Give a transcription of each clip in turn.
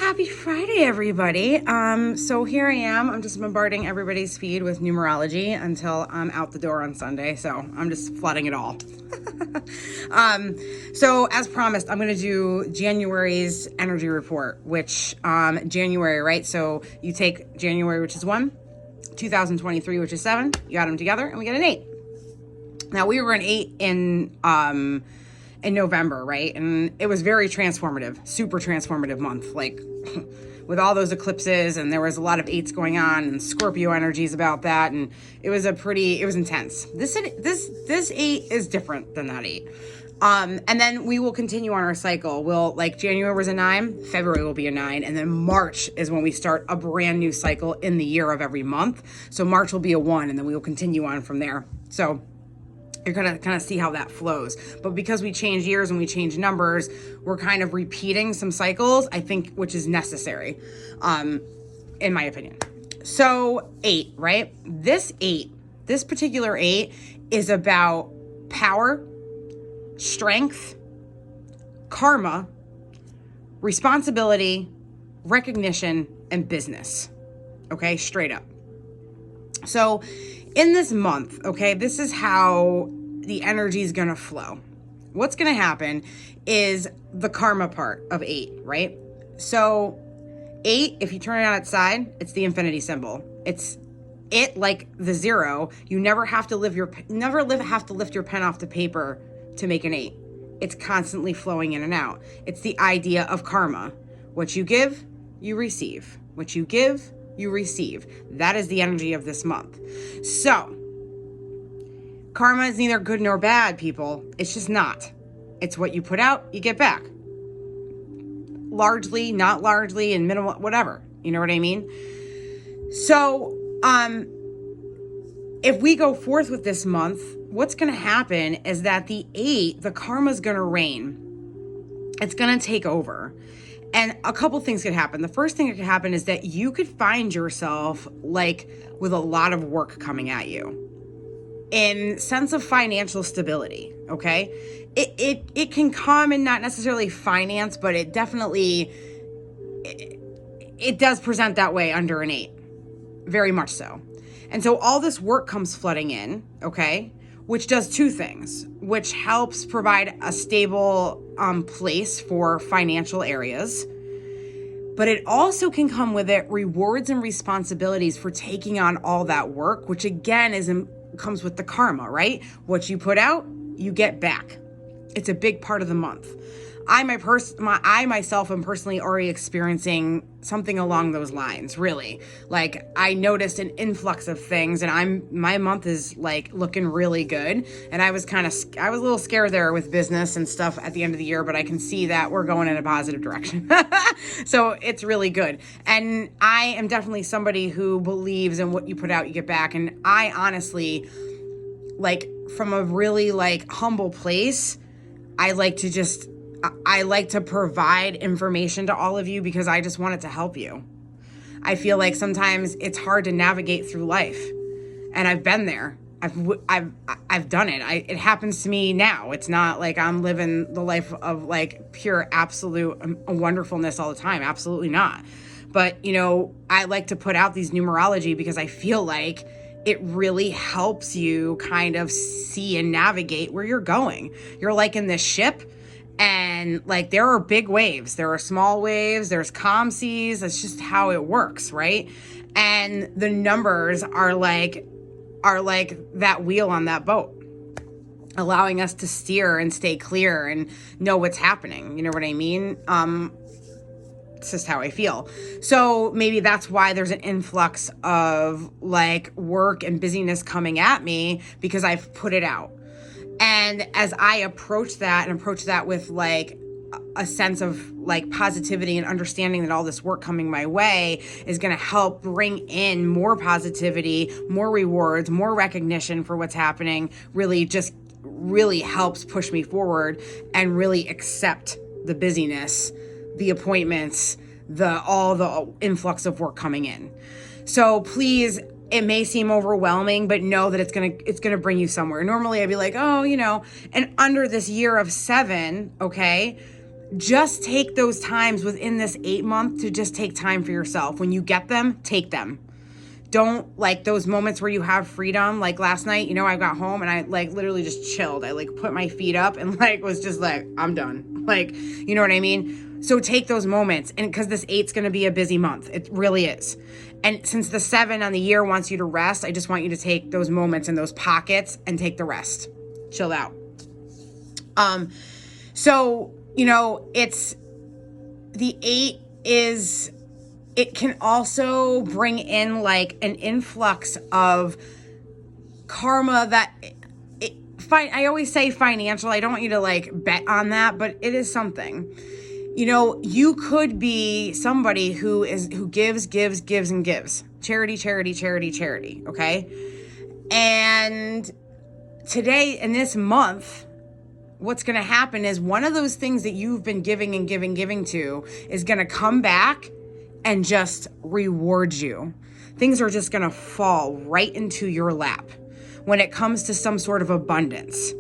Happy Friday, everybody. So here I am. I'm just bombarding everybody's feed with numerology until I'm out the door on Sunday. So I'm just flooding it all. So as promised, I'm going to do January's energy report, which January, right? So you take January, which is 1, 2023, which is 7. You got them together and we get an 8. Now we were an 8 in November, right? And it was very transformative, super transformative month, like with all those eclipses, and there was a lot of 8s going on and Scorpio energies about that. And it was intense. This 8 is different than that 8. And then we will continue on our cycle. January was a 9, February will be a 9, and then March is when we start a brand new cycle in the year of every month. So March will be a 1, and then we will continue on from there. So you're going to kind of see how that flows. But because we change years and we change numbers, we're kind of repeating some cycles, I think, which is necessary, in my opinion. So 8, right? This particular 8 is about power, strength, karma, responsibility, recognition, and business. Okay, straight up. So in this month, okay, this is how the energy is going to flow. What's going to happen is the karma part of 8, right? So 8, if you turn it on its side, it's the infinity symbol. It's it like the 0. You never have to lift your pen off the paper to make an 8. It's constantly flowing in and out. It's the idea of karma. What you give, you receive. What you give, you receive. That is the energy of this month. So, karma is neither good nor bad, people. It's just not. It's what you put out, you get back. Largely, not largely, and minimal, whatever. You know what I mean? So, if we go forth with this month, what's going to happen is that the 8, the karma is going to reign. It's going to take over. And a couple things could happen. The first thing that could happen is that you could find yourself with a lot of work coming at you in sense of financial stability. Okay. It can come in not necessarily finance, but it definitely, it does present that way under an 8, very much so. And so all this work comes flooding in. Okay. Which does 2 things, which helps provide a stable place for financial areas. But it also can come with it rewards and responsibilities for taking on all that work, which again comes with the karma, right? What you put out, you get back. It's a big part of the month. I myself am personally already experiencing something along those lines, really. I noticed an influx of things, and my month is looking really good. And I was a little scared there with business and stuff at the end of the year, but I can see that we're going in a positive direction. So it's really good. And I am definitely somebody who believes in what you put out, you get back. And I honestly, from a really humble place, I like to provide information to all of you because I just want it to help you. I feel like sometimes it's hard to navigate through life, and I've been there. I've done it. It happens to me now. It's not like I'm living the life of pure absolute wonderfulness all the time. Absolutely not. But I like to put out these numerology because I feel like it really helps you kind of see and navigate where you're going. You're in this ship. And there are big waves, there are small waves, there's calm seas. That's just how it works, right? And the numbers are like that wheel on that boat, allowing us to steer and stay clear and know what's happening. You know what I mean? It's just how I feel. So maybe that's why there's an influx of work and busyness coming at me, because I've put it out. And as I approach that with a sense of positivity and understanding that all this work coming my way is going to help bring in more positivity, more rewards, more recognition for what's happening, really helps push me forward and really accept the busyness, the appointments, all the influx of work coming in. So please, it may seem overwhelming, but know that it's gonna bring you somewhere. Normally I'd be like, and under this year of 7, okay, just take those times within this 8 month to just take time for yourself. When you get them, take them. Don't, like, those moments where you have freedom, like last night, I got home and I like literally just chilled. I like put my feet up and like was just like, I'm done. Like, you know what I mean? So take those moments, and because this 8's going to be a busy month. It really is. And since the 7 on the year wants you to rest, I just want you to take those moments and those pockets and take the rest. Chill out. So, it's the 8 is, it can also bring in like an influx of karma that I always say financial. I don't want you to like bet on that, but it is something. You could be somebody who gives, and gives. Charity, okay? And today, in this month, what's going to happen is one of those things that you've been giving to is going to come back and just reward you. Things are just going to fall right into your lap when it comes to some sort of abundance.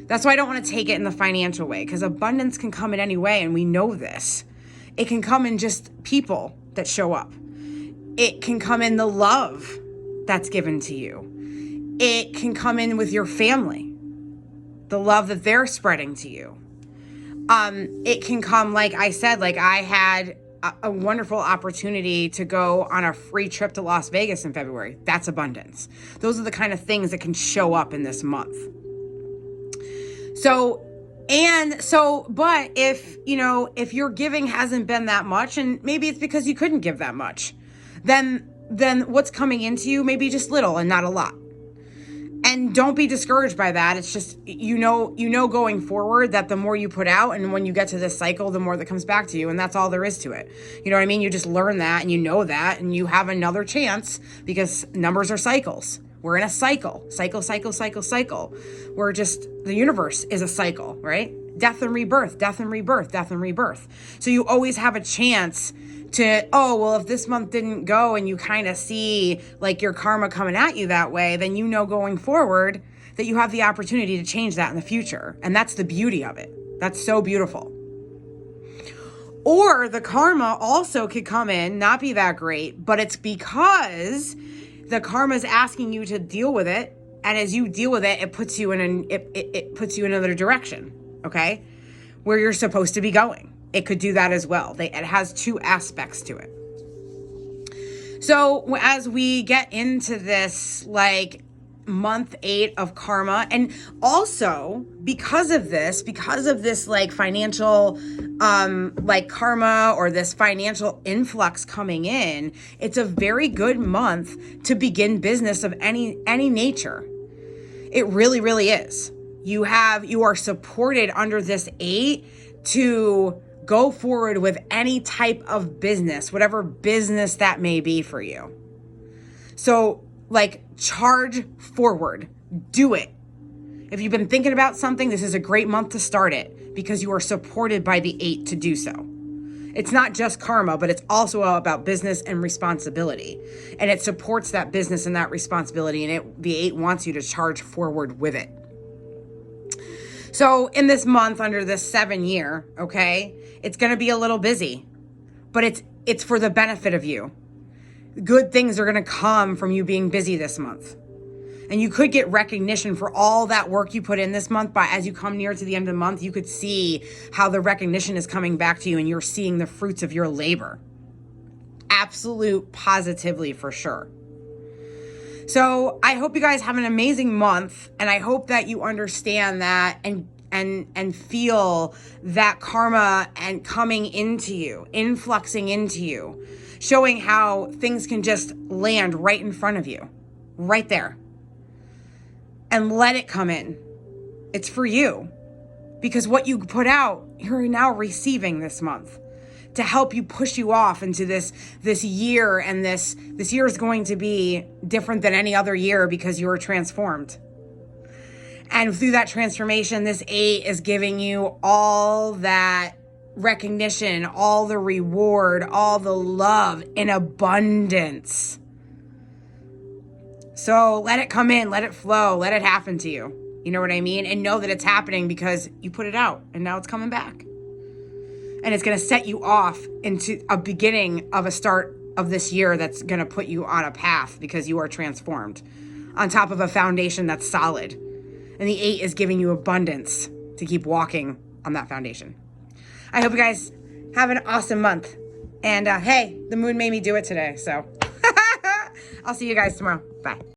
That's why I don't want to take it in the financial way, because abundance can come in any way, and we know this. It can come in just people that show up. It can come in the love that's given to you. It can come in with your family, the love that they're spreading to you. It can come, like I said, like I had a wonderful opportunity to go on a free trip to Las Vegas in February. That's abundance. Those are the kind of things that can show up in this month. But if your giving hasn't been that much, and maybe it's because you couldn't give that much, then what's coming into you may be just little and not a lot. And don't be discouraged by that. It's just, going forward that the more you put out, and when you get to this cycle, the more that comes back to you. And that's all there is to it. You know what I mean? You just learn that, and you know that, and you have another chance, because numbers are cycles. We're in a cycle. Cycle. We're just, the universe is a cycle, right? Death and rebirth. So you always have a chance to, if this month didn't go and you kind of see like your karma coming at you that way, then going forward that you have the opportunity to change that in the future. And that's the beauty of it. That's so beautiful. Or the karma also could come in, not be that great, but it's because the karma is asking you to deal with it. And as you deal with it, it puts you in it puts you in another direction, okay? Where you're supposed to be going. It could do that as well. It has two aspects to it. So as we get into this like month 8 of karma, and also because of this like financial like karma, or this financial influx coming in, it's a very good month to begin business of any nature. It really, really is. You are supported under this 8 to go forward with any type of business, whatever business that may be for you. So, like, charge forward. Do it. If you've been thinking about something, this is a great month to start it, because you are supported by the 8 to do so. It's not just karma, but it's also about business and responsibility. And it supports that business and that responsibility, and the 8 wants you to charge forward with it. So in this month, under this 7 year, okay, it's going to be a little busy, but it's for the benefit of you. Good things are going to come from you being busy this month. And you could get recognition for all that work you put in this month, but as you come near to the end of the month, you could see how the recognition is coming back to you, and you're seeing the fruits of your labor. Absolute positively, for sure. So I hope you guys have an amazing month, and I hope that you understand that and feel that karma and coming into you, influxing into you, showing how things can just land right in front of you, right there. And let it come in. It's for you, because what you put out, you're now receiving this month to help you push you off into this year. And this year is going to be different than any other year, because you are transformed. And through that transformation, this 8 is giving you all that recognition, all the reward, all the love in abundance. So let it come in, let it flow, let it happen to you. You know what I mean? And know that it's happening because you put it out, and now it's coming back. And it's going to set you off into a beginning of a start of this year that's going to put you on a path because you are transformed on top of a foundation that's solid. And the 8 is giving you abundance to keep walking on that foundation. I hope you guys have an awesome month. And hey, the moon made me do it today. So I'll see you guys tomorrow. Bye.